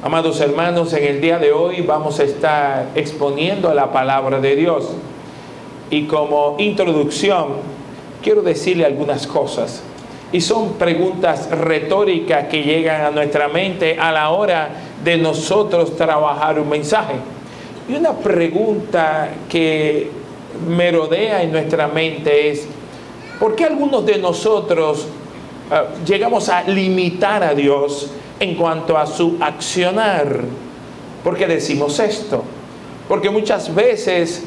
Amados hermanos, en el día de hoy vamos a estar exponiendo la palabra de Dios. Y como introducción, quiero decirle algunas cosas. Y son preguntas retóricas que llegan a nuestra mente a la hora de nosotros trabajar un mensaje. Y una pregunta que merodea en nuestra mente es: ¿por qué algunos de nosotros llegamos a limitar a Dios en cuanto a su accionar? ¿Por qué decimos esto? Porque muchas veces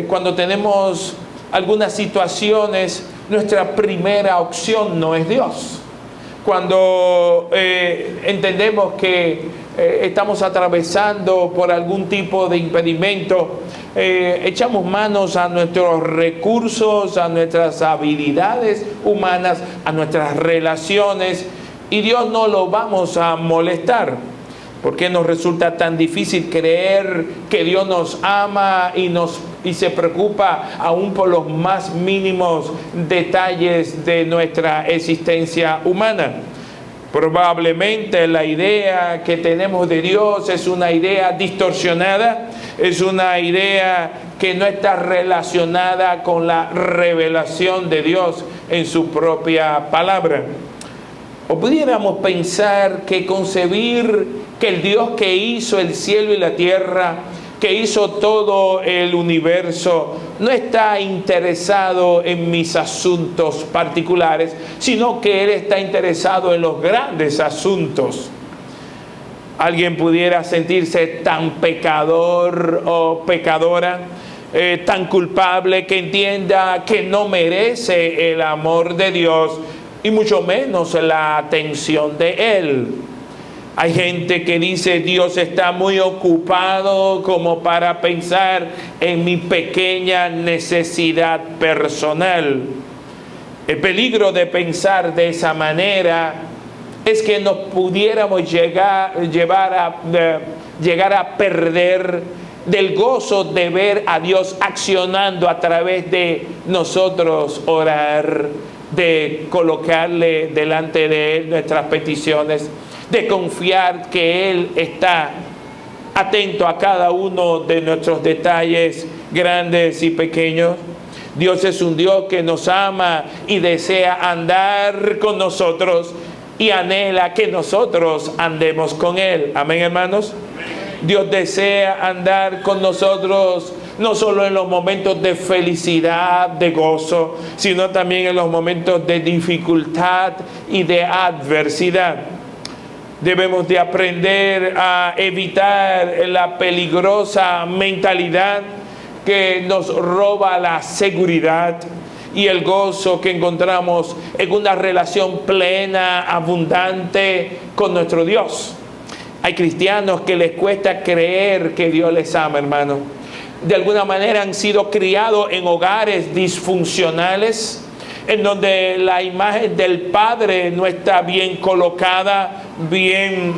cuando tenemos algunas situaciones, nuestra primera opción no es Dios. Cuando entendemos que estamos atravesando por algún tipo de impedimento, echamos manos a nuestros recursos, a nuestras habilidades humanas, a nuestras relaciones, y Dios no lo vamos a molestar. ¿Por qué nos resulta tan difícil creer que Dios nos ama y se preocupa aún por los más mínimos detalles de nuestra existencia humana? Probablemente la idea que tenemos de Dios es una idea distorsionada, es una idea que no está relacionada con la revelación de Dios en su propia palabra. O pudiéramos pensar que concebir que el Dios que hizo el cielo y la tierra, que hizo todo el universo, no está interesado en mis asuntos particulares, sino que Él está interesado en los grandes asuntos. Alguien pudiera sentirse tan pecador o pecadora, tan culpable, que entienda que no merece el amor de Dios y mucho menos la atención de Él. Hay gente que dice: Dios está muy ocupado como para pensar en mi pequeña necesidad personal. El peligro de pensar de esa manera es que nos pudiéramos llegar a perder del gozo de ver a Dios accionando a través de nosotros orar, de colocarle delante de Él nuestras peticiones, de confiar que Él está atento a cada uno de nuestros detalles grandes y pequeños. Dios es un Dios que nos ama y desea andar con nosotros y anhela que nosotros andemos con Él. Amén, hermanos. Dios desea andar con nosotros no solo en los momentos de felicidad, de gozo, sino también en los momentos de dificultad y de adversidad. Debemos de aprender a evitar la peligrosa mentalidad que nos roba la seguridad y el gozo que encontramos en una relación plena, abundante con nuestro Dios. Hay cristianos que les cuesta creer que Dios les ama, hermano. De alguna manera han sido criados en hogares disfuncionales, en donde la imagen del Padre no está bien colocada, bien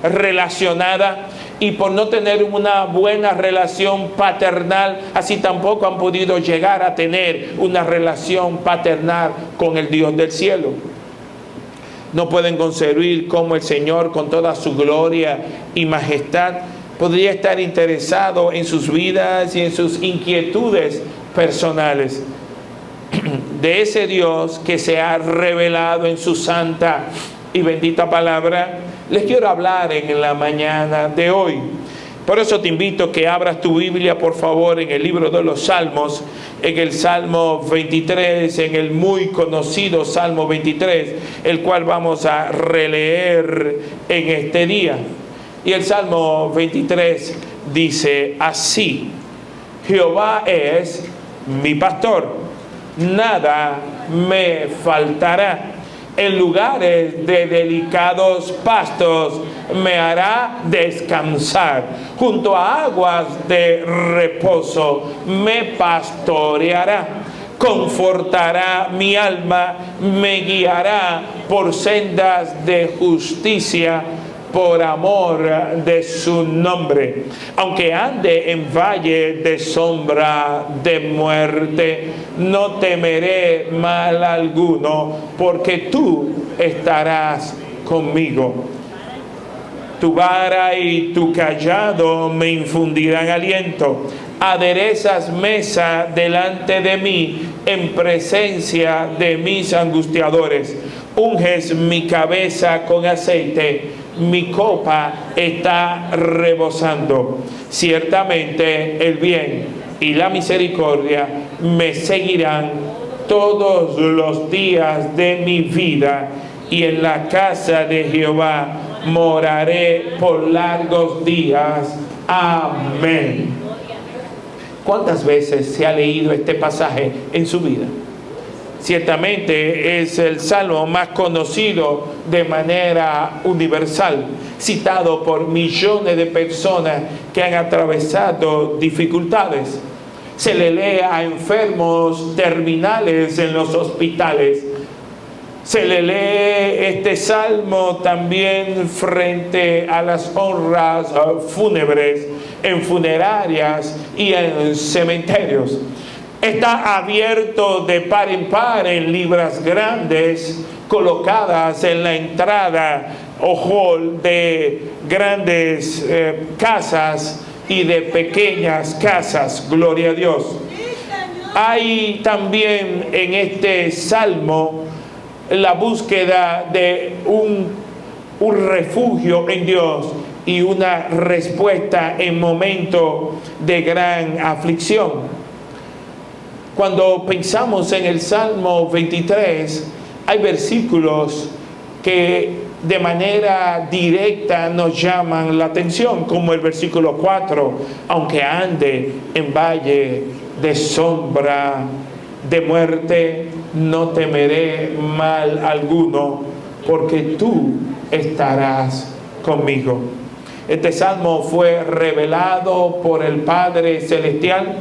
relacionada, y por no tener una buena relación paternal, así tampoco han podido llegar a tener una relación paternal con el Dios del cielo. No pueden concebir cómo el Señor, con toda su gloria y majestad, podría estar interesado en sus vidas y en sus inquietudes personales. De ese Dios que se ha revelado en su santa y bendita palabra, les quiero hablar en la mañana de hoy. Por eso te invito a que abras tu Biblia, por favor, en el libro de los Salmos, en el Salmo 23, en el muy conocido Salmo 23, el cual vamos a releer en este día. Y el Salmo 23 dice así: Jehová es mi pastor, nada me faltará. En lugares de delicados pastos me hará descansar. Junto a aguas de reposo me pastoreará. Confortará mi alma, me guiará por sendas de justicia, por amor de su nombre. Aunque ande en valle de sombra de muerte, no temeré mal alguno, porque tú estarás conmigo. Tu vara y tu cayado me infundirán aliento. Aderezas mesa delante de mí en presencia de mis angustiadores. Unges mi cabeza con aceite, mi copa está rebosando. Ciertamente el bien y la misericordia me seguirán todos los días de mi vida, y en la casa de Jehová moraré por largos días. Amén. ¿Cuántas veces se ha leído este pasaje en su vida? Ciertamente es el salmo más conocido de manera universal, citado por millones de personas que han atravesado dificultades. Se le lee a enfermos terminales en los hospitales. Se le lee este salmo también frente a las honras fúnebres, en funerarias y en cementerios. Está abierto de par en par en libras grandes colocadas en la entrada o hall de grandes casas y de pequeñas casas. Gloria a Dios. Hay también en este salmo la búsqueda de un refugio en Dios y una respuesta en momentos de gran aflicción. Cuando pensamos en el Salmo 23, hay versículos que de manera directa nos llaman la atención, como el versículo 4, aunque ande en valle de sombra de muerte, no temeré mal alguno, porque tú estarás conmigo. Este salmo fue revelado por el Padre Celestial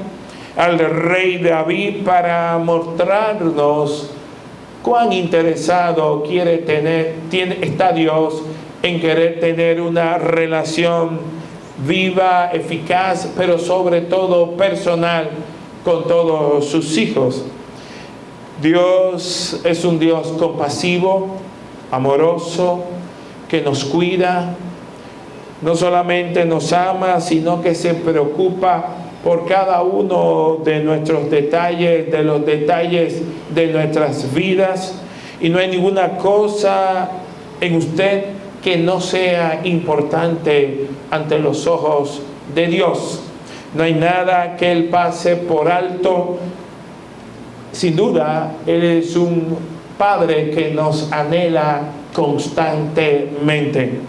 al rey David para mostrarnos cuán interesado está Dios en querer tener una relación viva, eficaz, pero sobre todo personal con todos sus hijos. Dios es un Dios compasivo, amoroso, que nos cuida. No solamente nos ama, sino que se preocupa por cada uno de nuestros detalles, de los detalles de nuestras vidas. Y no hay ninguna cosa en usted que no sea importante ante los ojos de Dios. No hay nada que Él pase por alto. Sin duda, Él es un Padre que nos anhela constantemente.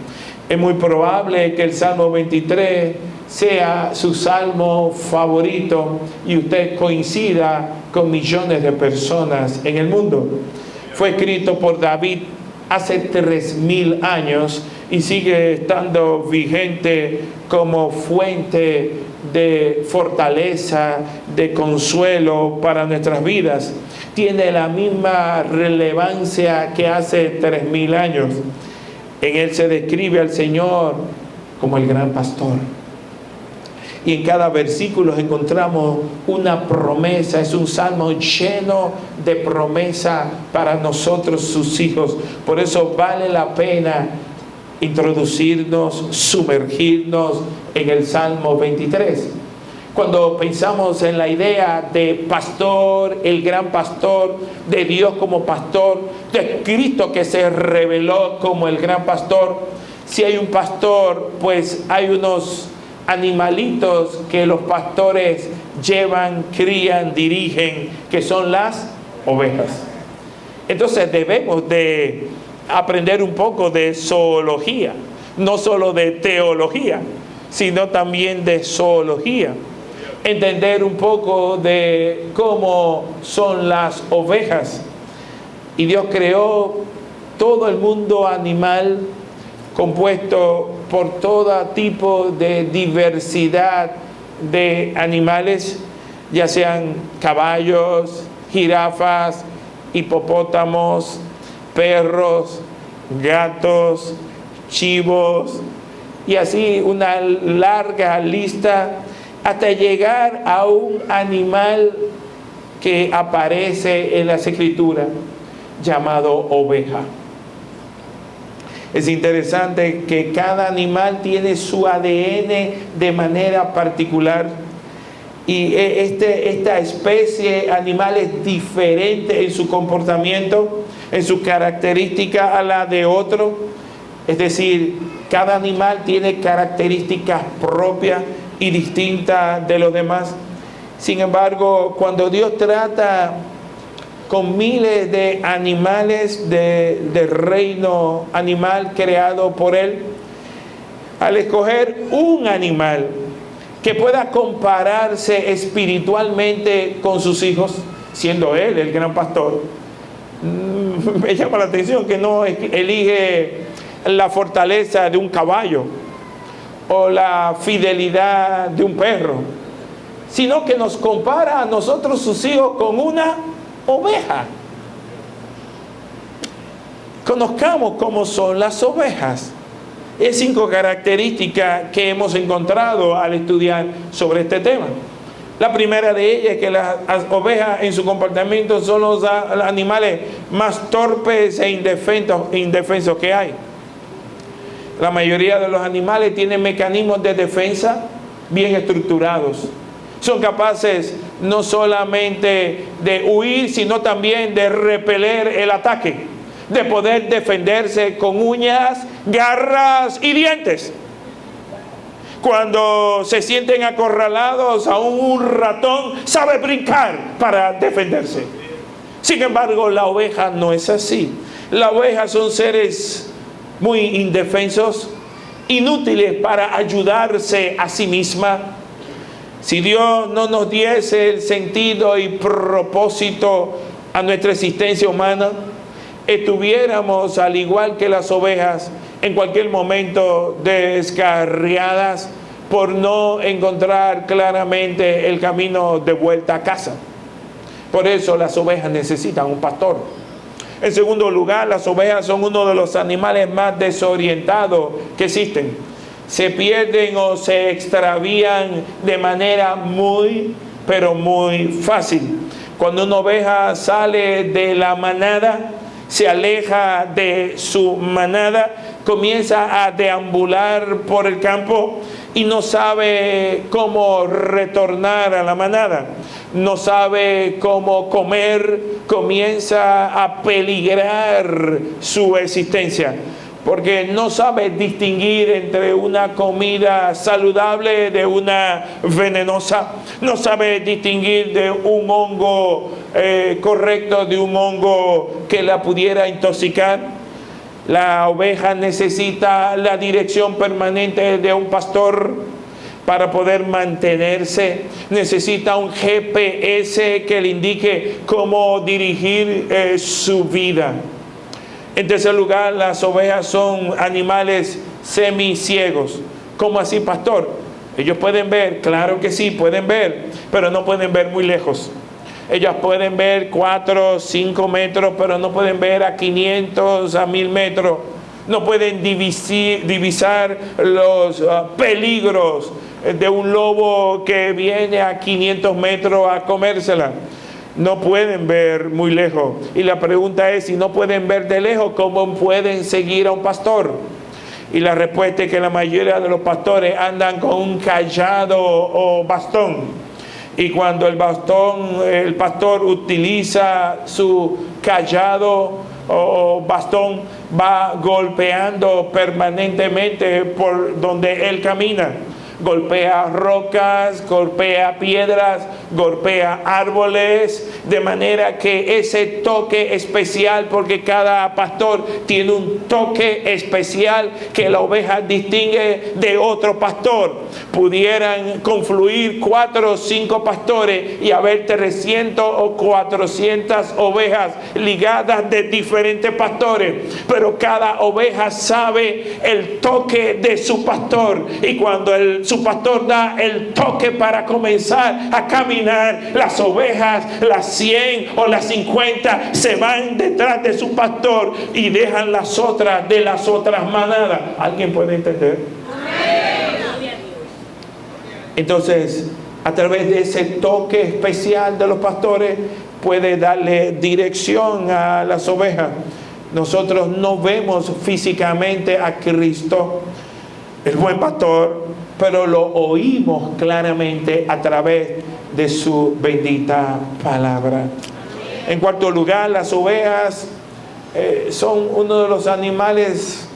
Es muy probable que el Salmo 23 sea su salmo favorito y usted coincida con millones de personas en el mundo. Fue escrito por David hace 3000 años y sigue estando vigente como fuente de fortaleza, de consuelo para nuestras vidas. Tiene la misma relevancia que hace 3000 años. En él se describe al Señor como el gran pastor. Y en cada versículo encontramos una promesa. Es un salmo lleno de promesa para nosotros, sus hijos. Por eso vale la pena introducirnos, sumergirnos en el Salmo 23. Cuando pensamos en la idea de pastor, el gran pastor, de Dios como pastor, de Cristo que se reveló como el gran pastor, si hay un pastor, pues hay unos animalitos que los pastores llevan, crían, dirigen, que son las ovejas. Entonces debemos de aprender un poco de zoología, no solo de teología, sino también de zoología. Entender un poco de cómo son las ovejas. Y Dios creó todo el mundo animal compuesto por todo tipo de diversidad de animales, ya sean caballos, jirafas, hipopótamos, perros, gatos, chivos, y así una larga lista hasta llegar a un animal que aparece en las Escrituras llamado oveja. Es interesante que cada animal tiene su ADN de manera particular. Y esta especie animal es diferente en su comportamiento, en su característica a la de otro. Es decir, cada animal tiene características propias y distintas de los demás. Sin embargo, cuando Dios trata con miles de animales del reino animal creado por Él, al escoger un animal que pueda compararse espiritualmente con sus hijos, siendo Él el gran pastor, me llama la atención que no elige la fortaleza de un caballo o la fidelidad de un perro, sino que nos compara a nosotros sus hijos con una oveja. Conozcamos cómo son las ovejas. Hay 5 características que hemos encontrado al estudiar sobre este tema. La primera de ellas es que las ovejas en su comportamiento son los animales más torpes e indefensos que hay. La mayoría de los animales tienen mecanismos de defensa bien estructurados. Son capaces no solamente de huir, sino también de repeler el ataque, de poder defenderse con uñas, garras y dientes. Cuando se sienten acorralados, aún un ratón sabe brincar para defenderse. Sin embargo, la oveja no es así. Las ovejas son seres muy indefensos, inútiles para ayudarse a sí mismas. Si Dios no nos diese el sentido y propósito a nuestra existencia humana, estuviéramos, al igual que las ovejas, en cualquier momento descarriadas por no encontrar claramente el camino de vuelta a casa. Por eso las ovejas necesitan un pastor. En segundo lugar, las ovejas son uno de los animales más desorientados que existen. Se pierden o se extravían de manera muy, pero muy fácil. Cuando una oveja sale de la manada, se aleja de su manada, comienza a deambular por el campo y no sabe cómo retornar a la manada, no sabe cómo comer, comienza a peligrar su existencia, porque no sabe distinguir entre una comida saludable de una venenosa, no sabe distinguir de un hongo correcto de un hongo que la pudiera intoxicar. La oveja necesita la dirección permanente de un pastor para poder mantenerse. Necesita un GPS que le indique cómo dirigir su vida. En tercer lugar, las ovejas son animales semiciegos. ¿Cómo así, pastor? Ellos pueden ver, claro que sí, pueden ver, pero no pueden ver muy lejos. Ellas pueden ver 4 o 5 metros, pero no pueden ver a 500, a 1000 metros. No pueden divisar los peligros de un lobo que viene a 500 metros a comérsela. No pueden ver muy lejos. Y la pregunta es, si no pueden ver de lejos, ¿cómo pueden seguir a un pastor? Y la respuesta es que la mayoría de los pastores andan con un cayado o bastón. Y cuando el pastor utiliza su cayado o bastón, va golpeando permanentemente por donde él camina. Golpea rocas, golpea piedras, golpea árboles, de manera que ese toque especial, porque cada pastor tiene un toque especial que la oveja distingue de otro pastor. Pudieran confluir 4 o 5 pastores y haber 300 o 400 ovejas ligadas de diferentes pastores, pero cada oveja sabe el toque de su pastor, y cuando su pastor da el toque para comenzar a caminar, las ovejas, las 100 o las 50, se van detrás de su pastor y dejan las otras de las otras manadas. ¿Alguien puede entender? Entonces, a través de ese toque especial de los pastores, puede darle dirección a las ovejas. Nosotros no vemos físicamente a Cristo, el buen pastor, pero lo oímos claramente a través de su bendita palabra. En cuarto lugar, las ovejas son uno de los animales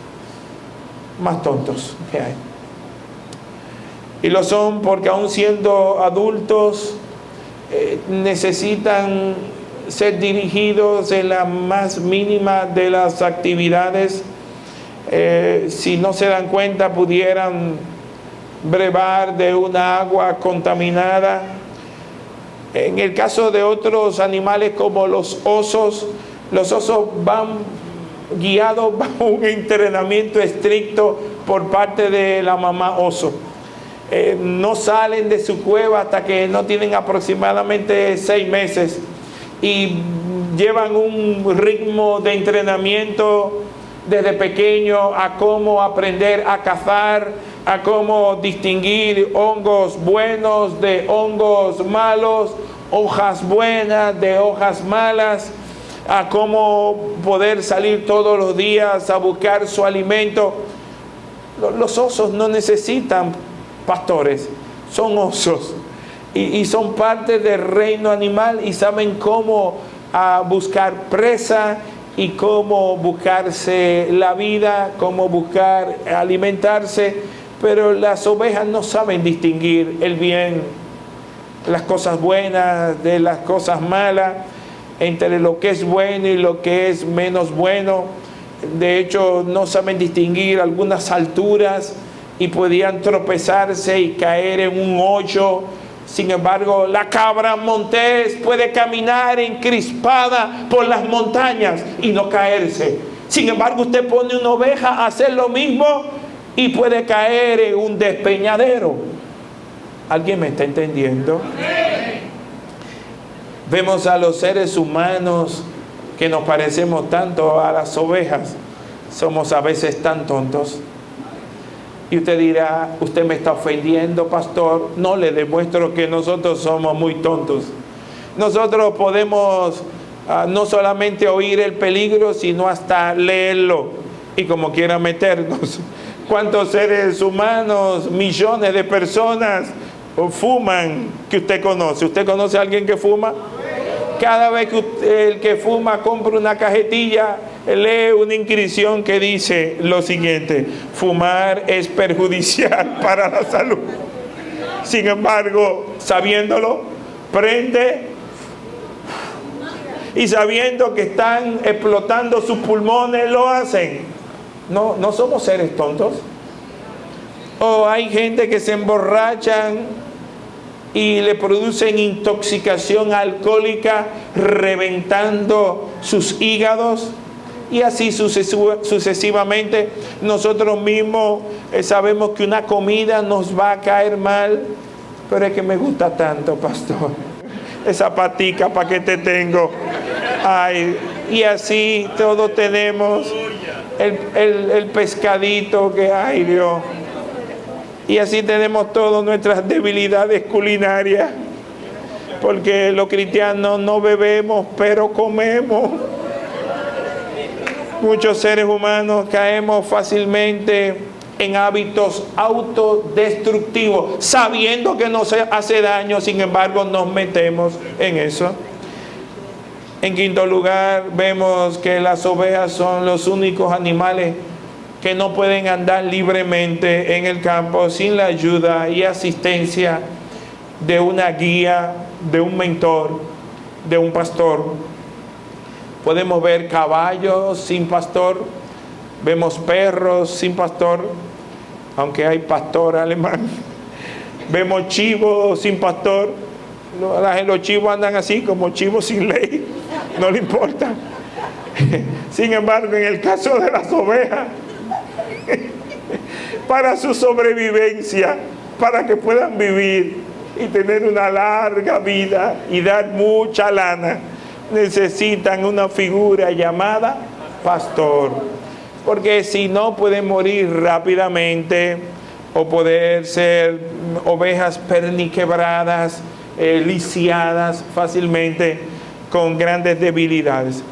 más tontos que hay. Y lo son porque aun siendo adultos, necesitan ser dirigidos en la más mínima de las actividades. Si no se dan cuenta, pudieran brevar de una agua contaminada. En el caso de otros animales como los osos van guiados bajo un entrenamiento estricto por parte de la mamá oso. No salen de su cueva hasta que no tienen aproximadamente 6 meses y llevan un ritmo de entrenamiento desde pequeño a cómo aprender a cazar, a cómo distinguir hongos buenos de hongos malos, hojas buenas de hojas malas, a cómo poder salir todos los días a buscar su alimento. Los osos no necesitan pastores, son osos y son parte del reino animal y saben cómo buscar presa y cómo buscarse la vida, cómo buscar alimentarse, pero las ovejas no saben distinguir el bien, las cosas buenas de las cosas malas, entre lo que es bueno y lo que es menos bueno. De hecho, no saben distinguir algunas alturas y podían tropezarse y caer en un hoyo. Sin embargo, la cabra montés puede caminar encrispada por las montañas y no caerse. Sin embargo, usted pone una oveja a hacer lo mismo y puede caer en un despeñadero. ¿Alguien me está entendiendo? Vemos a los seres humanos que nos parecemos tanto a las ovejas. Somos a veces tan tontos. Y usted dirá, usted me está ofendiendo, pastor. No, le demuestro que nosotros somos muy tontos. Nosotros podemos no solamente oír el peligro, sino hasta leerlo y como quiera meternos. ¿Cuántos seres humanos, millones de personas fuman que usted conoce? ¿Usted conoce a alguien que fuma? Cada vez que el que fuma compra una cajetilla, lee una inscripción que dice lo siguiente: fumar es perjudicial para la salud. Sin embargo, sabiéndolo, prende y sabiendo que están explotando sus pulmones, lo hacen. No somos seres tontos. O hay gente que se emborrachan y le producen intoxicación alcohólica, reventando sus hígados, y así sucesivamente. Nosotros mismos sabemos que una comida nos va a caer mal, pero es que me gusta tanto, pastor, esa patica, ¿para qué te tengo? Ay, y así todos tenemos el pescadito que, ay Dios. Y así tenemos todas nuestras debilidades culinarias, porque los cristianos no bebemos, pero comemos. Muchos seres humanos caemos fácilmente en hábitos autodestructivos, sabiendo que nos hace daño, sin embargo nos metemos en eso. En quinto lugar, vemos que las ovejas son los únicos animales que no pueden andar libremente en el campo sin la ayuda y asistencia de una guía, de un mentor, de un pastor. Podemos ver caballos sin pastor, vemos perros sin pastor, aunque hay pastor alemán. Vemos chivos sin pastor. Los chivos andan así como chivos sin ley, no le importa. Sin embargo, en el caso de las ovejas, para su sobrevivencia, para que puedan vivir y tener una larga vida y dar mucha lana, necesitan una figura llamada pastor, porque si no pueden morir rápidamente o poder ser ovejas perniquebradas, lisiadas fácilmente con grandes debilidades.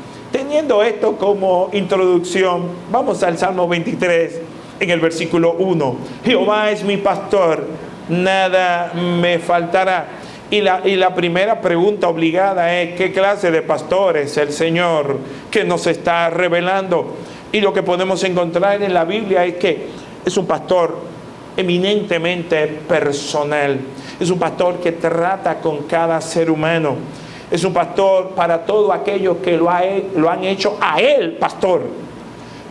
teniendo esto como introducción, vamos al Salmo 23 en el versículo 1. Jehová es mi pastor, nada me faltará. Y la primera pregunta obligada es: ¿qué clase de pastor es el Señor que nos está revelando? Y lo que podemos encontrar en la Biblia es que es un pastor eminentemente personal. Es un pastor que trata con cada ser humano. Es un pastor para todos aquellos que lo han hecho a él pastor.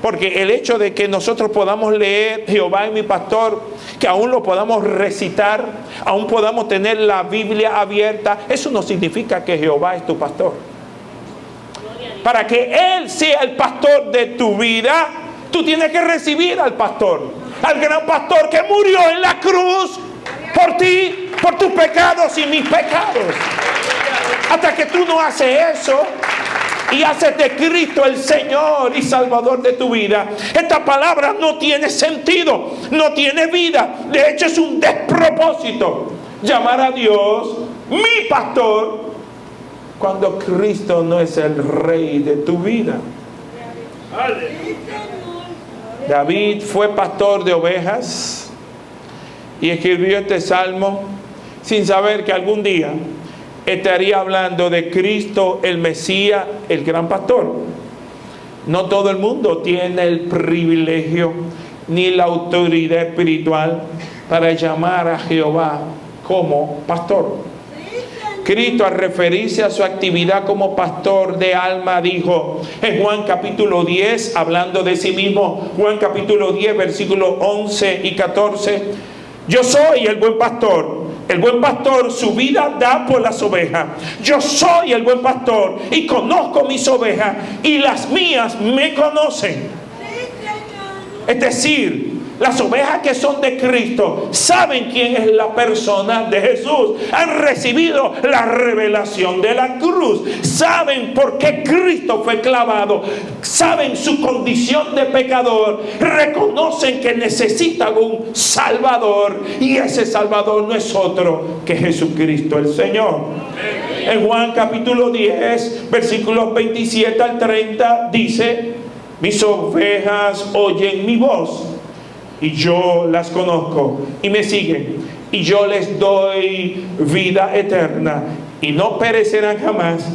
Porque el hecho de que nosotros podamos leer Jehová es mi pastor, que aún lo podamos recitar, aún podamos tener la Biblia abierta, eso no significa que Jehová es tu pastor. Para que Él sea el pastor de tu vida, tú tienes que recibir al pastor, al gran pastor que murió en la cruz por ti, por tus pecados y mis pecados. Hasta que tú no haces eso y haces de Cristo el Señor y Salvador de tu vida, esta palabra no tiene sentido, no tiene vida. De hecho, es un despropósito llamar a Dios mi pastor cuando Cristo no es el Rey de tu vida. David fue pastor de ovejas y escribió este salmo sin saber que algún día estaría hablando de Cristo, el Mesías, el gran pastor. No todo el mundo tiene el privilegio ni la autoridad espiritual para llamar a Jehová como pastor. Cristo, al referirse a su actividad como pastor de alma, dijo en Juan capítulo 10, hablando de sí mismo, Juan capítulo 10, versículos 11 y 14: yo soy el buen pastor. El buen pastor su vida da por las ovejas. Yo soy el buen pastor y conozco mis ovejas y las mías me conocen. Es decir, las ovejas que son de Cristo saben quién es la persona de Jesús. Han recibido la revelación de la cruz. Saben por qué Cristo fue clavado. Saben su condición de pecador. Reconocen que necesitan un Salvador. Y ese Salvador no es otro que Jesucristo el Señor. En Juan capítulo 10, versículos 27 al 30 dice: mis ovejas oyen mi voz, y yo las conozco, y me siguen, y yo les doy vida eterna, y no perecerán jamás,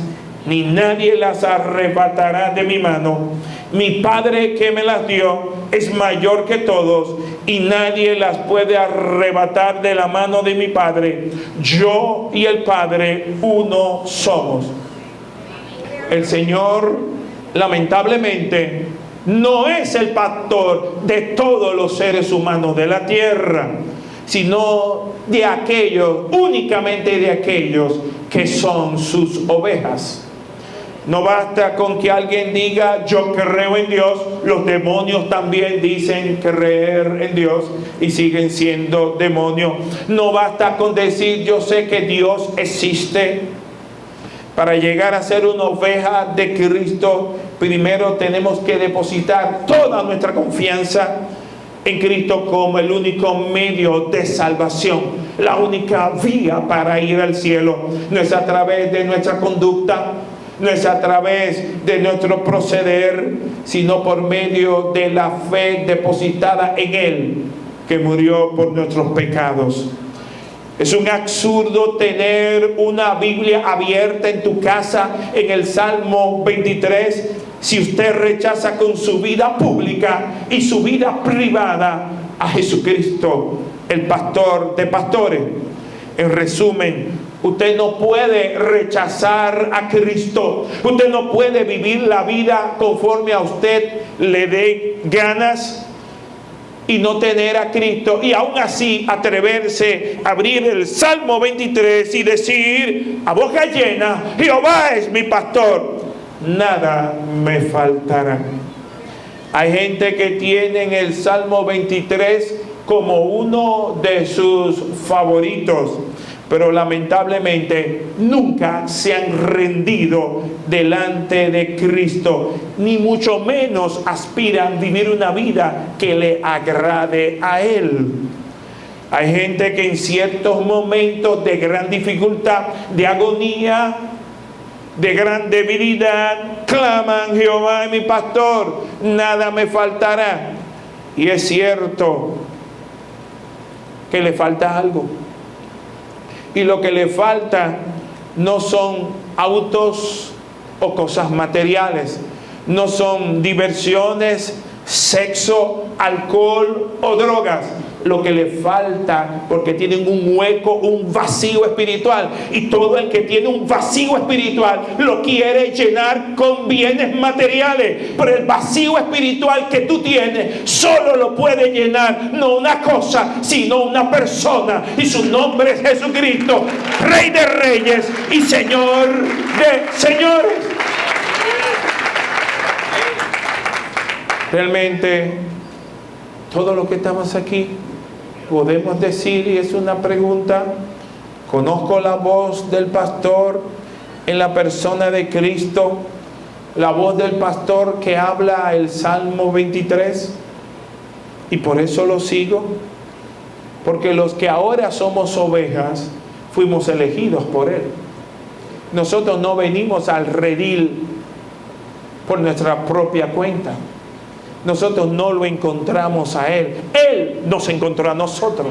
ni nadie las arrebatará de mi mano. Mi Padre que me las dio es mayor que todos, y nadie las puede arrebatar de la mano de mi Padre. Yo y el Padre uno somos. El Señor, lamentablemente, no es el pastor de todos los seres humanos de la tierra, sino de aquellos, únicamente de aquellos que son sus ovejas. No basta con que alguien diga yo creo en Dios. Los demonios también dicen creer en Dios y siguen siendo demonios. No basta con decir yo sé que Dios existe. Para llegar a ser una oveja de Cristo, primero tenemos que depositar toda nuestra confianza en Cristo como el único medio de salvación, la única vía para ir al cielo. No es a través de nuestra conducta, no es a través de nuestro proceder, sino por medio de la fe depositada en Él, que murió por nuestros pecados. Es un absurdo tener una Biblia abierta en tu casa en el Salmo 23 si usted rechaza con su vida pública y su vida privada a Jesucristo, el pastor de pastores. En resumen, usted no puede rechazar a Cristo. Usted no puede vivir la vida conforme a usted le dé ganas y no tener a Cristo, y aún así atreverse a abrir el Salmo 23 y decir a boca llena: Jehová es mi pastor, nada me faltará. Hay gente que tiene el Salmo 23 como uno de sus favoritos, pero lamentablemente nunca se han rendido delante de Cristo, ni mucho menos aspiran a vivir una vida que le agrade a Él. Hay gente que en ciertos momentos de gran dificultad, de agonía, de gran debilidad claman: Jehová es mi pastor, nada me faltará. Y es cierto que le falta algo. Y lo que le falta no son autos o cosas materiales, no son diversiones, sexo, alcohol o drogas. Lo que le falta, porque tienen un hueco, un vacío espiritual, y todo el que tiene un vacío espiritual lo quiere llenar con bienes materiales. Pero el vacío espiritual que tú tienes solo lo puede llenar no una cosa, sino una persona, y su nombre es Jesucristo, Rey de Reyes y Señor de Señores. Realmente todo lo que estamos aquí podemos decir, y es una pregunta: conozco la voz del pastor en la persona de Cristo, la voz del pastor que habla el Salmo 23, y por eso lo sigo, porque los que ahora somos ovejas fuimos elegidos por Él. Nosotros no venimos al redil por nuestra propia cuenta. Nosotros no lo encontramos a Él. Él nos encontró a nosotros.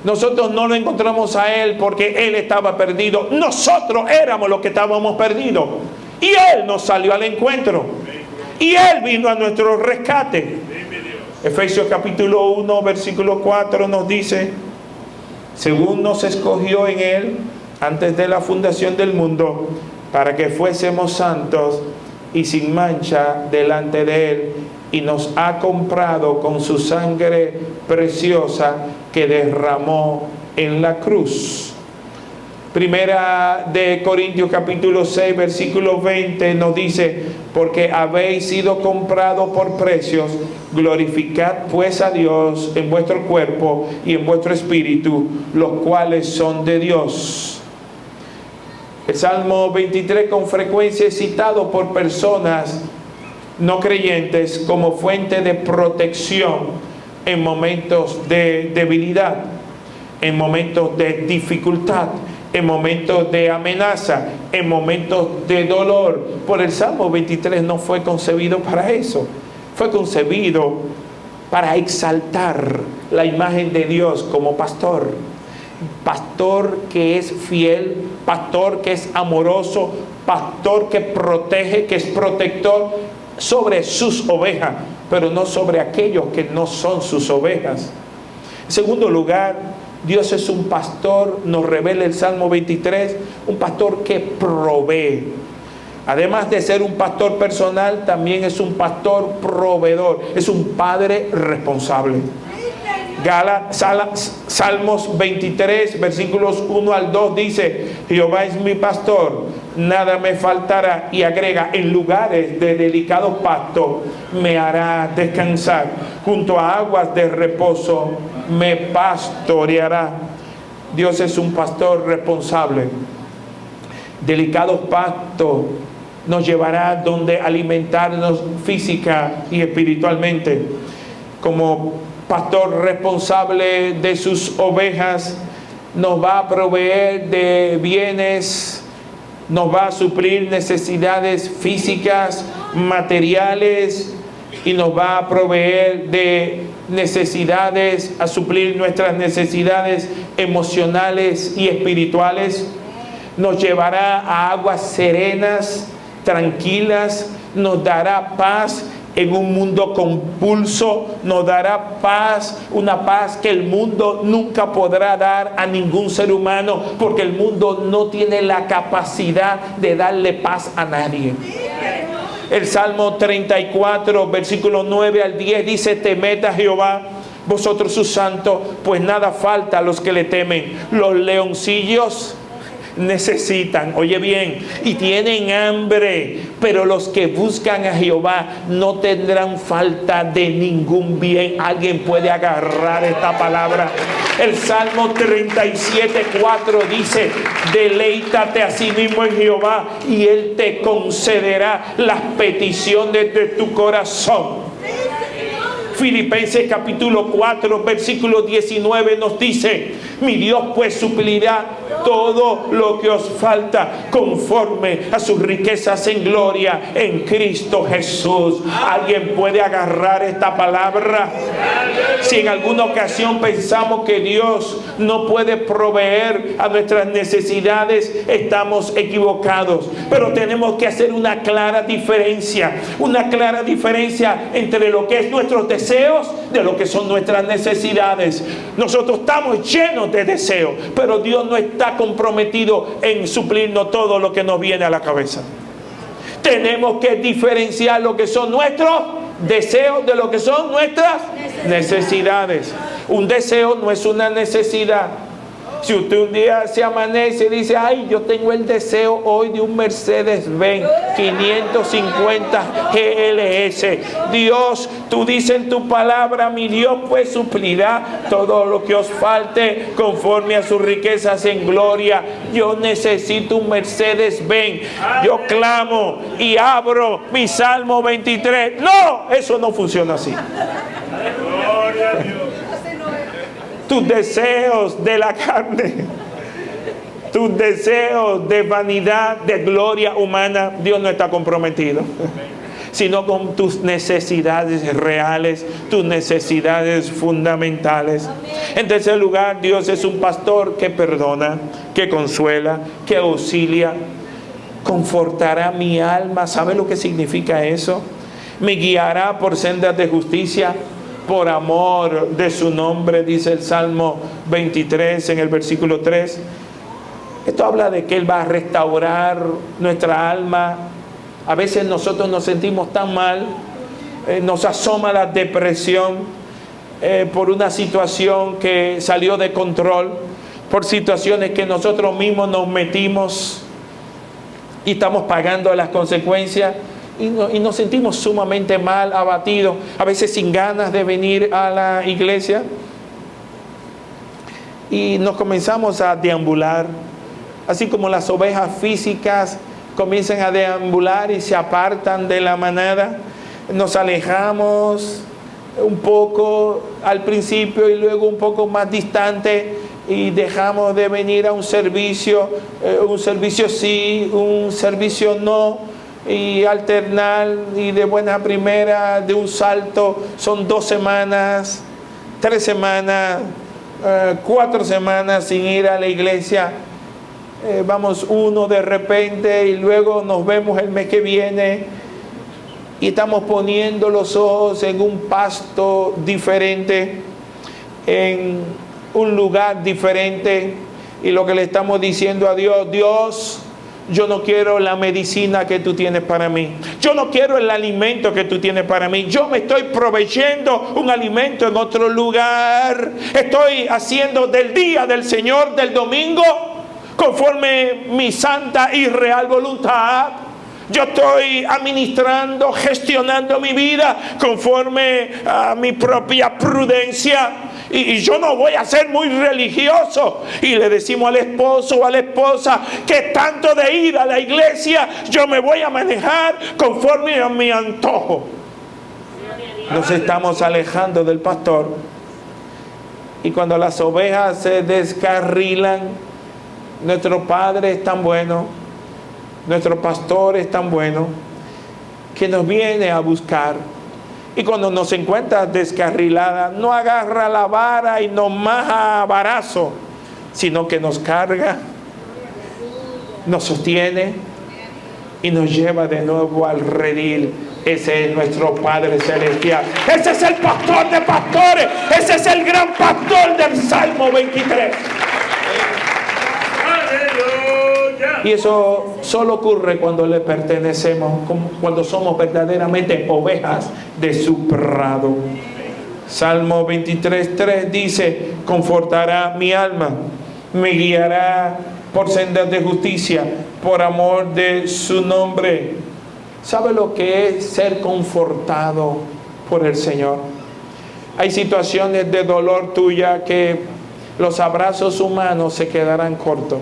Nosotros no lo encontramos a Él porque Él estaba perdido. Nosotros éramos los que estábamos perdidos. Y Él nos salió al encuentro. Y Él vino a nuestro rescate. Efesios capítulo 1, versículo 4 nos dice: según nos escogió en Él antes de la fundación del mundo, para que fuésemos santos y sin mancha delante de Él, y nos ha comprado con su sangre preciosa que derramó en la cruz. Primera de Corintios capítulo 6 versículo 20 nos dice: porque habéis sido comprados por precios, glorificad pues a Dios en vuestro cuerpo y en vuestro espíritu, los cuales son de Dios. El Salmo 23 con frecuencia es citado por personas no creyentes como fuente de protección en momentos de debilidad, en momentos de dificultad, en momentos de amenaza, en momentos de dolor. Por el Salmo 23 no fue concebido para eso. Fue concebido para exaltar la imagen de Dios como pastor. Pastor que es fiel, pastor que es amoroso, pastor que protege, que es protector sobre sus ovejas, pero no sobre aquellos que no son sus ovejas. En segundo lugar, Dios es un pastor, nos revela el Salmo 23, un pastor que provee. Además de ser un pastor personal, también es un pastor proveedor, es un padre responsable. Salmos 23, versículos 1 al 2 dice: Jehová es mi pastor, nada me faltará. Y agrega: en lugares de delicado pasto me hará descansar, junto a aguas de reposo me pastoreará. Dios es un pastor responsable. Delicados pastos nos llevará donde alimentarnos física y espiritualmente. Como pastor responsable de sus ovejas, nos va a proveer de bienes, nos va a suplir necesidades físicas, materiales, y nos va a proveer de necesidades, a suplir nuestras necesidades emocionales y espirituales. Nos llevará a aguas serenas, tranquilas, nos dará paz en un mundo convulso, nos dará paz, una paz que el mundo nunca podrá dar a ningún ser humano, porque el mundo no tiene la capacidad de darle paz a nadie. El Salmo 34, versículos 9 al 10 dice: temed a Jehová, vosotros sus santos, pues nada falta a los que le temen. Los leoncillos necesitan, oye bien, y tienen hambre, pero los que buscan a Jehová no tendrán falta de ningún bien. Alguien puede agarrar esta palabra. El Salmo 37:4 dice: deleítate a sí mismo en Jehová y Él te concederá las peticiones de tu corazón. Filipenses capítulo 4, versículo 19 nos dice: mi Dios pues suplirá todo lo que os falta conforme a sus riquezas en gloria en Cristo Jesús. ¿Alguien puede agarrar esta palabra? Si en alguna ocasión pensamos que Dios no puede proveer a nuestras necesidades, estamos equivocados. Pero tenemos que hacer una clara diferencia entre lo que es nuestros deseos de lo que son nuestras necesidades. Nosotros estamos llenos de deseos, pero Dios no está comprometido en suplirnos todo lo que nos viene a la cabeza. Tenemos que diferenciar lo que son nuestros deseos de lo que son nuestras necesidades. Un deseo no es una necesidad. Si usted un día se amanece y dice: ay, yo tengo el deseo hoy de un Mercedes-Benz 550 GLS. Dios, tú dices en tu palabra: mi Dios pues suplirá todo lo que os falte conforme a sus riquezas en gloria. Yo necesito un Mercedes-Benz. Yo clamo y abro mi Salmo 23. No, eso no funciona así. Gloria a Dios. Tus deseos de la carne, tus deseos de vanidad, de gloria humana, Dios no está comprometido, sino con tus necesidades reales, tus necesidades fundamentales. En tercer lugar, Dios es un pastor que perdona, que consuela, que auxilia, confortará mi alma. ¿Sabe lo que significa eso? Me guiará por sendas de justicia por amor de su nombre, dice el Salmo 23 en el versículo 3. Esto habla de que Él va a restaurar nuestra alma. A veces nosotros nos sentimos tan mal, nos asoma la depresión por una situación que salió de control, por situaciones que nosotros mismos nos metimos y estamos pagando las consecuencias. Y nos sentimos sumamente mal, abatidos, a veces sin ganas de venir a la iglesia. Y nos comenzamos a deambular, así como las ovejas físicas comienzan a deambular y se apartan de la manada. Nos alejamos un poco al principio y luego un poco más distante, y dejamos de venir a un servicio sí, un servicio no, y alternar, y de buena primera, de un salto, son 2 semanas, 3 semanas, 4 semanas sin ir a la iglesia. Vamos uno de repente y luego nos vemos el mes que viene, y estamos poniendo los ojos en un pasto diferente, en un lugar diferente, y lo que le estamos diciendo a Dios: Dios, yo no quiero la medicina que tú tienes para mí. Yo no quiero el alimento que tú tienes para mí. Yo me estoy proveyendo un alimento en otro lugar. Estoy haciendo del día del Señor, del domingo, conforme mi santa y real voluntad. Yo estoy administrando, gestionando mi vida conforme a mi propia prudencia. Y yo no voy a ser muy religioso. Y le decimos al esposo o a la esposa que tanto de ir a la iglesia, yo me voy a manejar conforme a mi antojo. Nos estamos alejando del pastor. Y cuando las ovejas se descarrilan, nuestro Padre es tan bueno, nuestro pastor es tan bueno, que nos viene a buscar. Y cuando nos encuentra descarrilada, no agarra la vara y nos maja a varazo, sino que nos carga, nos sostiene y nos lleva de nuevo al redil. Ese es nuestro Padre Celestial. Ese es el pastor de pastores. Ese es el gran pastor del Salmo 23. Y eso solo ocurre cuando le pertenecemos, cuando somos verdaderamente ovejas de su prado. Salmo 23:3 dice: confortará mi alma, me guiará por sendas de justicia, por amor de su nombre. ¿Sabe lo que es ser confortado por el Señor? Hay situaciones de dolor tuya que los abrazos humanos se quedarán cortos.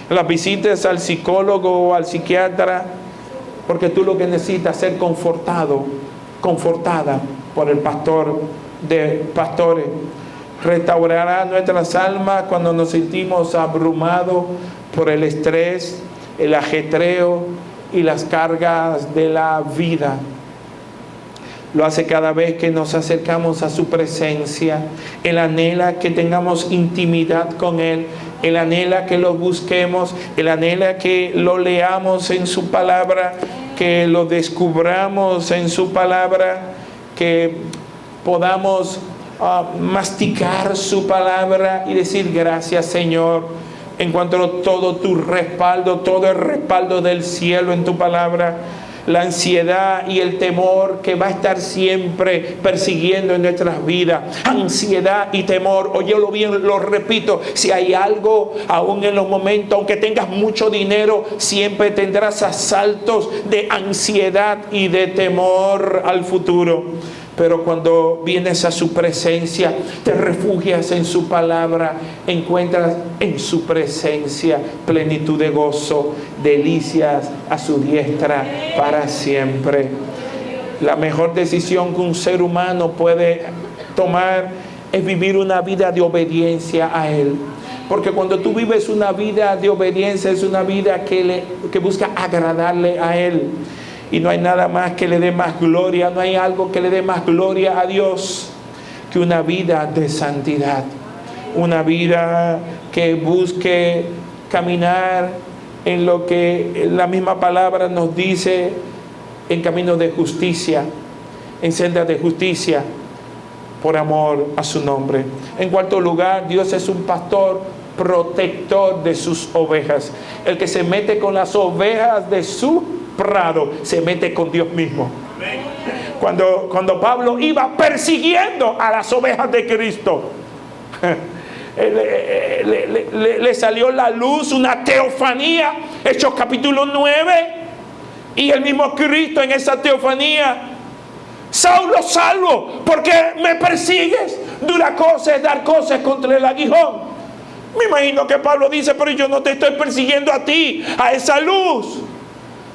Las visitas al psicólogo o al psiquiatra, porque tú lo que necesitas es ser confortado, confortada por el pastor de pastores. Restaurará nuestras almas cuando nos sentimos abrumados por el estrés, el ajetreo y las cargas de la vida. Lo hace cada vez que nos acercamos a su presencia. Él anhela que tengamos intimidad con Él. Él anhela que lo busquemos. Él anhela que lo leamos en su palabra, que lo descubramos en su palabra, que podamos masticar su palabra y decir gracias, Señor. Encuentro todo tu respaldo, todo el respaldo del cielo en tu palabra. La ansiedad y el temor que va a estar siempre persiguiendo en nuestras vidas. Ansiedad y temor. Óyelo bien, lo repito. Si hay algo, aún en los momentos, aunque tengas mucho dinero, siempre tendrás asaltos de ansiedad y de temor al futuro. Pero cuando vienes a su presencia, te refugias en su palabra, encuentras en su presencia plenitud de gozo, delicias a su diestra para siempre. La mejor decisión que un ser humano puede tomar es vivir una vida de obediencia a Él. Porque cuando tú vives una vida de obediencia, es una vida que busca agradarle a Él. Y no hay nada más que le dé más gloria, no hay algo que le dé más gloria a Dios que una vida de santidad. Una vida que busque caminar en lo que la misma palabra nos dice, en camino de justicia, en senda de justicia, por amor a su nombre. En cuarto lugar, Dios es un pastor protector de sus ovejas. El que se mete con las ovejas de su prado se mete con Dios mismo. Cuando Pablo iba persiguiendo a las ovejas de Cristo, le salió la luz, una teofanía, Hechos capítulo 9, y el mismo Cristo en esa teofanía: Saulo, Saulo, ¿por qué me persigues? Dura cosa es dar cosas contra el aguijón. Me imagino que Pablo dice: pero yo no te estoy persiguiendo a ti, a esa luz.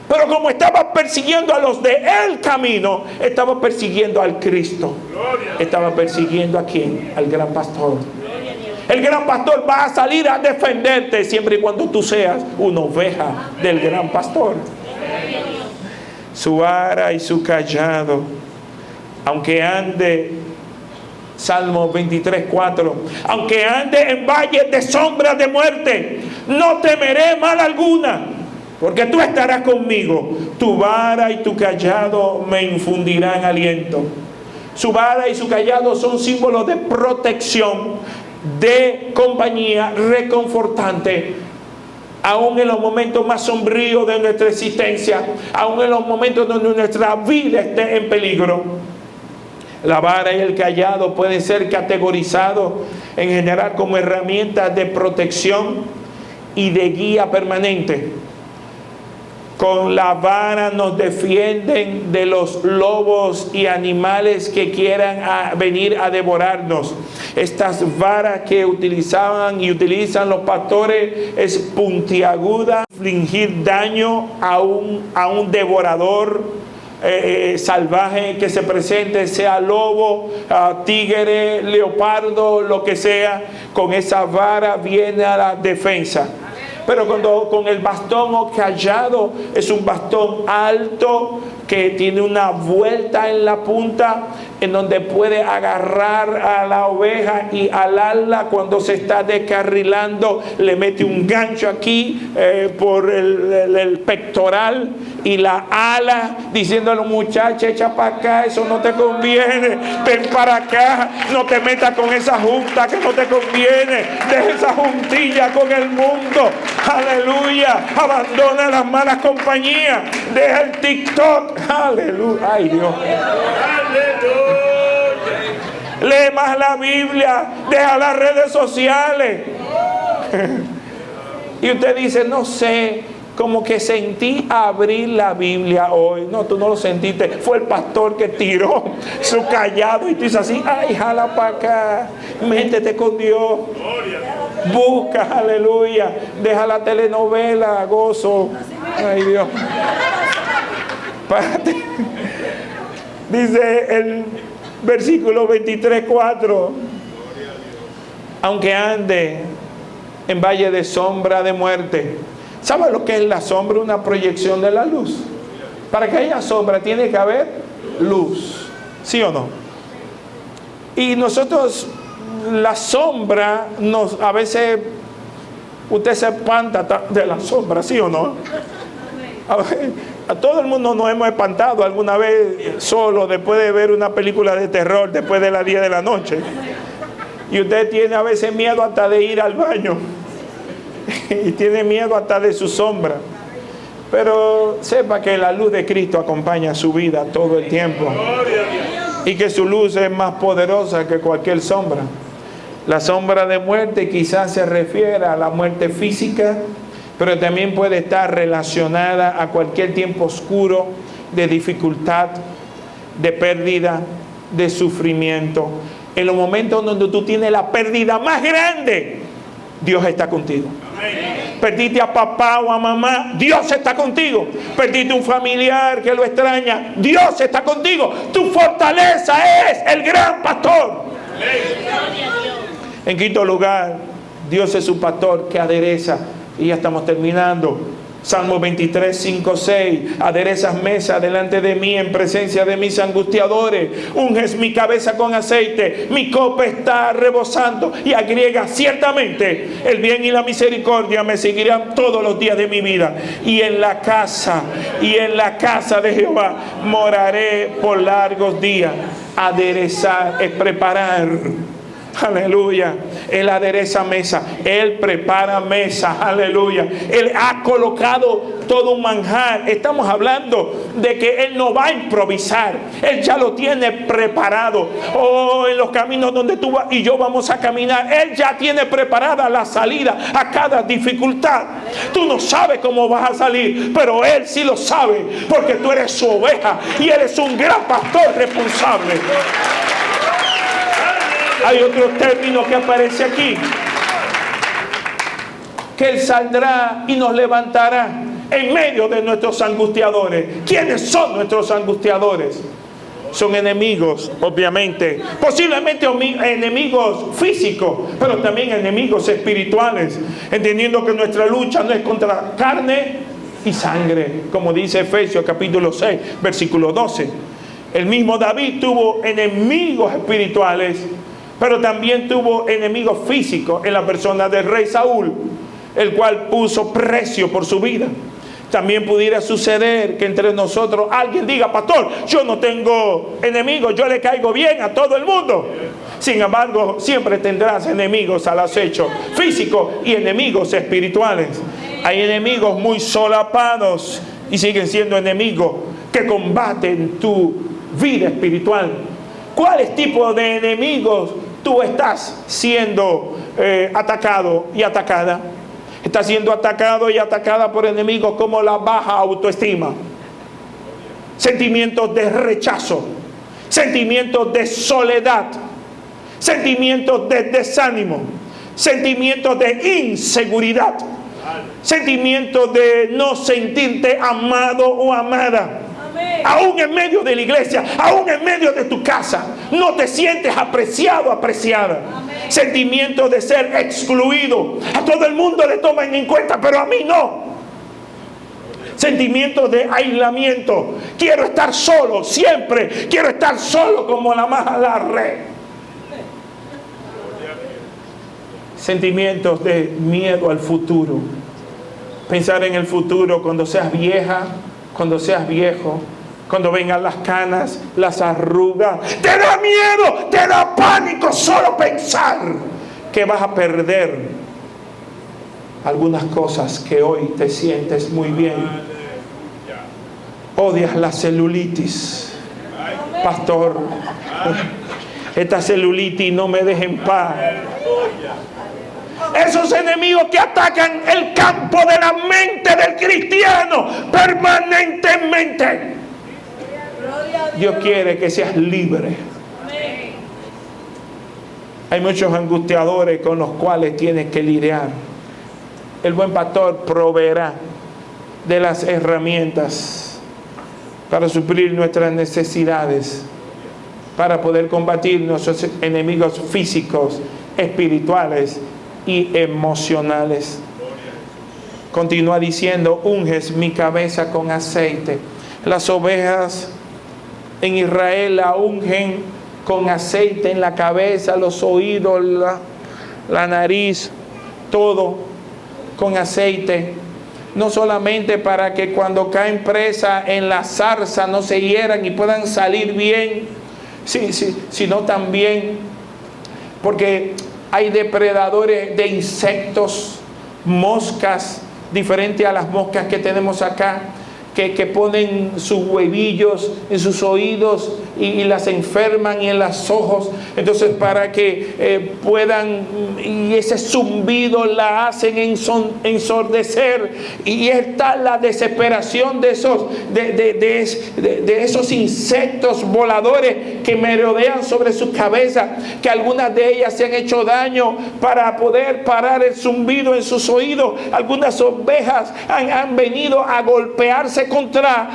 Pero como estaba persiguiendo a los de el camino, estaba persiguiendo al Cristo. Estaba persiguiendo a quién? Al gran pastor. El gran pastor va a salir a defenderte siempre y cuando tú seas una oveja del gran pastor. Su vara y su callado, aunque ande, Salmo 23:4, aunque ande en valles de sombra de muerte, no temeré mal alguna, porque tú estarás conmigo. Tu vara y tu callado me infundirán aliento. Su vara y su callado son símbolos de protección, de compañía reconfortante, aún en los momentos más sombríos de nuestra existencia, aún en los momentos donde nuestra vida esté en peligro. La vara y el callado pueden ser categorizados en general como herramientas de protección y de guía permanente. Con la vara nos defienden de los lobos y animales que quieran venir a devorarnos. Estas varas que utilizaban y utilizan los pastores es puntiaguda, infligir daño a un devorador salvaje que se presente, sea lobo, tigre, leopardo, lo que sea. Con esa vara viene a la defensa. Pero cuando con el bastón o callado, es un bastón alto que tiene una vuelta en la punta, en donde puede agarrar a la oveja y alarla cuando se está descarrilando. Le mete un gancho aquí por el pectoral y la ala, diciéndole: muchacha, echa para acá, eso no te conviene, ven para acá, no te metas con esa junta que no te conviene, deja esa juntilla con el mundo, aleluya, abandona las malas compañías, deja el TikTok, aleluya, ay Dios, lee más la Biblia, deja las redes sociales. Y usted dice: no sé, como que sentí abrir la Biblia hoy. No, tú no lo sentiste, fue el pastor que tiró su callado y tú dices así: ay, jala para acá, métete con Dios, busca, aleluya, deja la telenovela, gozo, ay Dios. Párate. Dice Versículo 23:4. Aunque ande en valle de sombra de muerte. ¿Sabe lo que es la sombra? Una proyección de la luz. Para que haya sombra tiene que haber luz. ¿Sí o no? Y nosotros, la sombra, a veces usted se espanta de la sombra, ¿sí o no? A todo el mundo nos hemos espantado alguna vez solo después de ver una película de terror, después de las 10 de la noche. Y usted tiene a veces miedo hasta de ir al baño. Y tiene miedo hasta de su sombra. Pero sepa que la luz de Cristo acompaña su vida todo el tiempo. Y que su luz es más poderosa que cualquier sombra. La sombra de muerte quizás se refiere a la muerte física, pero también puede estar relacionada a cualquier tiempo oscuro de dificultad, de pérdida, de sufrimiento. En los momentos donde tú tienes la pérdida más grande, Dios está contigo. Perdiste a papá o a mamá, Dios está contigo. Perdiste un familiar que lo extraña, Dios está contigo. Tu fortaleza es el gran pastor. En quinto lugar, Dios es su pastor que adereza. Y ya estamos terminando. Salmo 23, 5, 6. Aderezas mesa delante de mí en presencia de mis angustiadores. Unges mi cabeza con aceite. Mi copa está rebosando. Y agrega, ciertamente el bien y la misericordia me seguirán todos los días de mi vida. Y en la casa de Jehová moraré por largos días. Aderezar es preparar. Aleluya. Él adereza mesa. Él prepara mesa. Aleluya. Él ha colocado todo un manjar. Estamos hablando de que Él no va a improvisar. Él ya lo tiene preparado. Oh, en los caminos donde tú y yo vamos a caminar, Él ya tiene preparada la salida a cada dificultad. Tú no sabes cómo vas a salir, pero Él sí lo sabe, porque tú eres su oveja y eres un gran pastor responsable. Hay otro término que aparece aquí, que Él saldrá y nos levantará en medio de nuestros angustiadores. ¿Quiénes son nuestros angustiadores? Son enemigos, obviamente, posiblemente enemigos físicos, pero también enemigos espirituales, entendiendo que nuestra lucha no es contra carne y sangre, como dice Efesios capítulo 6, versículo 12. El mismo David tuvo enemigos espirituales, pero también tuvo enemigos físicos en la persona del rey Saúl, el cual puso precio por su vida. También pudiera suceder que entre nosotros alguien diga: pastor, yo no tengo enemigos, yo le caigo bien a todo el mundo. Sin embargo, siempre tendrás enemigos al acecho, físicos y enemigos espirituales. Hay enemigos muy solapados y siguen siendo enemigos que combaten tu vida espiritual. ¿Cuáles tipos de enemigos tú estás siendo atacado y atacada? Estás siendo atacado y atacada por enemigos como la baja autoestima, sentimientos de rechazo, sentimientos de soledad, sentimientos de desánimo, sentimientos de inseguridad, sentimientos de no sentirte amado o amada. Aún en medio de la iglesia, aún en medio de tu casa, no te sientes apreciado, apreciada. Sentimiento de ser excluido. A todo el mundo le toman en cuenta, pero a mí no. Sentimiento de aislamiento. Quiero estar solo, siempre quiero estar solo como la maja la red. Sentimientos de miedo al futuro. Pensar en el futuro cuando seas vieja, cuando seas viejo, cuando vengan las canas, las arrugas. Te da miedo, te da pánico solo pensar que vas a perder algunas cosas que hoy te sientes muy bien. Odias la celulitis. Pastor, esta celulitis no me deja en paz. Esos enemigos que atacan el campo de la mente del cristiano permanentemente. Dios quiere que seas libre. Hay muchos angustiadores con los cuales tienes que lidiar. El buen pastor proveerá de las herramientas para suplir nuestras necesidades. para poder combatir nuestros enemigos físicos, espirituales y emocionales. Continúa diciendo, unges mi cabeza con aceite. Las ovejas en Israel la ungen con aceite en la cabeza, los oídos, la nariz, todo con aceite. No solamente para que cuando caen presa en la zarza no se hieran y puedan salir bien, sino también porque hay depredadores de insectos, moscas, diferente a las moscas que tenemos acá, que ponen sus huevillos en sus oídos y las enferman y en los ojos. Entonces para que puedan, y ese zumbido la hacen ensordecer, y está la desesperación de esos insectos voladores que merodean sobre su cabeza, que algunas de ellas se han hecho daño para poder parar el zumbido en sus oídos. Algunas ovejas han venido a golpearse contra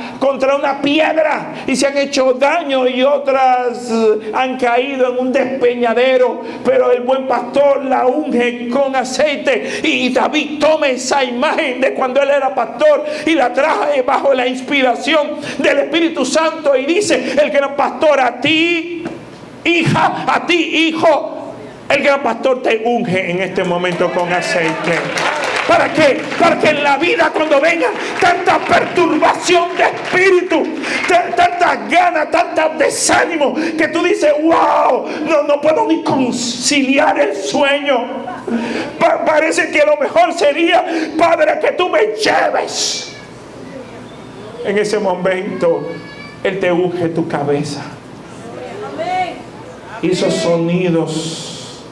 una piedra y se han hecho daño, y otras han caído en un despeñadero, pero el buen pastor la unge con aceite. Y David toma esa imagen de cuando él era pastor y la trae bajo la inspiración del Espíritu Santo y dice: el gran pastor, a ti hija, a ti hijo, el gran pastor te unge en este momento con aceite. ¿Para qué? Para que en la vida, cuando venga tanta perturbación de espíritu, tantas ganas, tantos desánimo, que tú dices, wow, no puedo ni conciliar el sueño. Parece que lo mejor sería, Padre, que tú me lleves. En ese momento, Él te unge tu cabeza. Y esos sonidos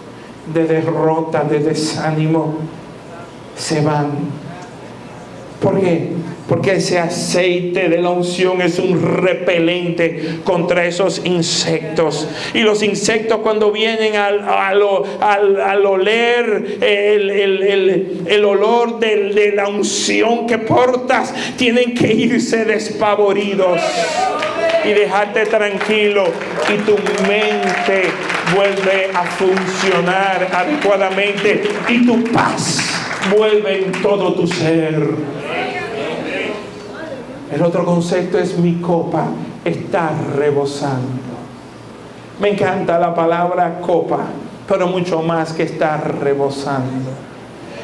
de derrota, de desánimo, se van. ¿Por qué? Porque ese aceite de la unción es un repelente contra esos insectos. Y los insectos, cuando vienen al oler el olor de la unción que portas, tienen que irse despavoridos y dejarte tranquilo, y tu mente vuelve a funcionar adecuadamente, y tu paz vuelve en todo tu ser. El otro concepto es: mi copa está rebosando. Me encanta la palabra copa, pero mucho más que estar rebosando.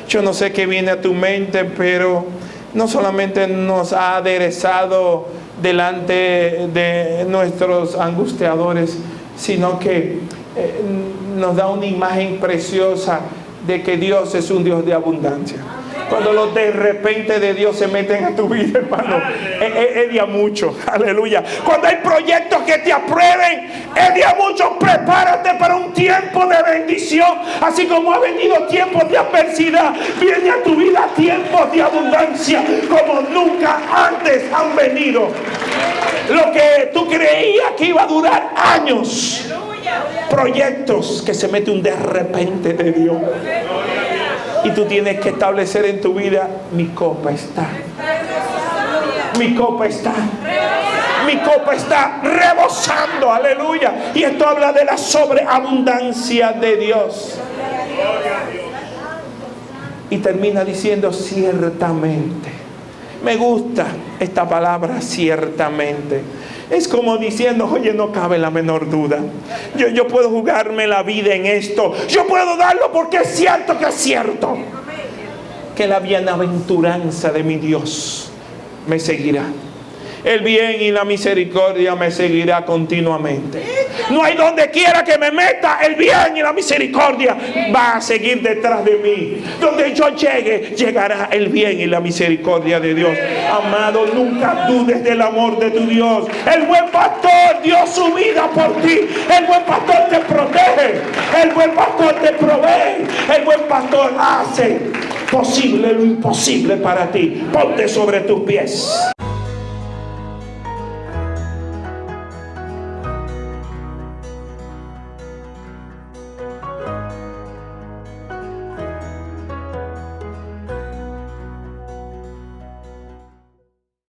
Yo no sé qué viene a tu mente, pero no solamente nos ha aderezado delante de nuestros angustiadores, sino que nos da una imagen preciosa de que Dios es un Dios de abundancia. Cuando los de repente de Dios se meten a tu vida, hermano, es de a mucho. Aleluya. Cuando hay proyectos que te aprueben, es de a mucho. Prepárate para un tiempo de bendición. Así como ha venido tiempos de adversidad, viene a tu vida tiempos de abundancia como nunca antes han venido. Lo que tú creías que iba a durar años, proyectos que se mete un de repente de Dios. Y tú tienes que establecer en tu vida: mi copa está. Mi copa está. Mi copa está rebosando. Aleluya. Y esto habla de la sobreabundancia de Dios. Y termina diciendo: ciertamente. Me gusta esta palabra, ciertamente. Es como diciendo: oye, no cabe la menor duda. Yo puedo jugarme la vida en esto. Yo puedo darlo porque es cierto que es cierto. Que la bienaventuranza de mi Dios me seguirá. El bien y la misericordia me seguirá continuamente. No hay donde quiera que me meta, el bien y la misericordia va a seguir detrás de mí. Donde yo llegue, llegará el bien y la misericordia de Dios. Amado, nunca dudes del amor de tu Dios. El buen pastor dio su vida por ti. El buen pastor te protege. El buen pastor te provee. El buen pastor hace posible lo imposible para ti. Ponte sobre tus pies.